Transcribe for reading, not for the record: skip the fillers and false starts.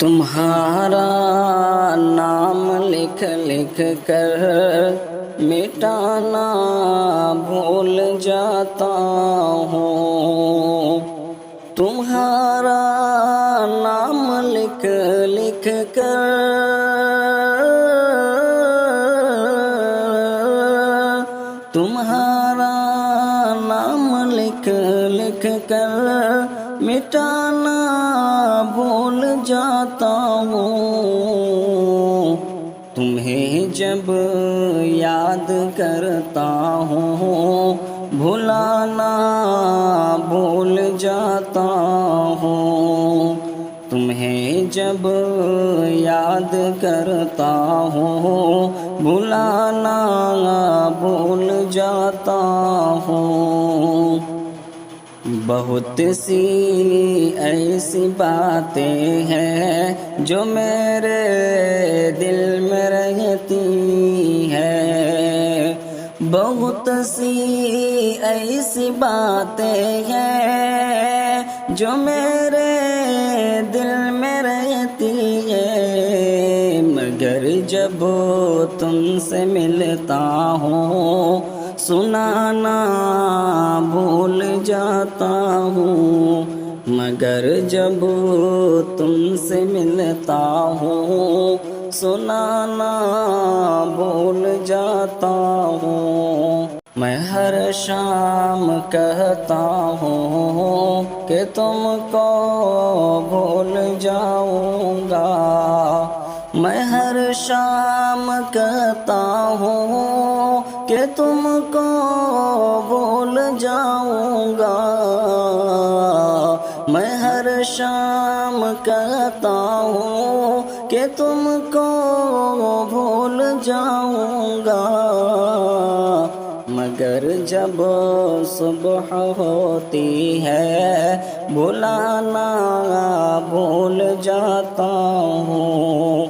تمہارا نام لکھ لکھ کر مٹانا بھول جاتا ہوں۔ تمہارا نام لکھ لکھ کر تمہارا نام لکھ لکھ کر مٹانا بھول جاتا ہوں۔ تمہیں جب یاد کرتا ہوں بھلانا بھول جاتا ہوں۔ تمہیں جب یاد کرتا ہوں بھلانا بھول جاتا ہوں۔ بہت سی ایسی باتیں ہیں جو میرے دل میں رہتی ہیں۔ بہت سی ایسی باتیں ہیں جو میرے دل میں رہتی ہیں، مگر جب تم سے ملتا ہوں سنانا بھول جاتا ہوں۔ مگر جب تم سے ملتا ہوں سنانا بھول جاتا ہوں۔ میں ہر شام کہتا ہوں کہ تم کو بھول جاؤں گا۔ میں ہر شام کہتا ہوں کہ تم کو بھول جاؤں گا۔ میں ہر شام کہتا ہوں کہ تم کو بھول جاؤں گا، مگر جب صبح ہوتی ہے بھلانا بھول جاتا ہوں۔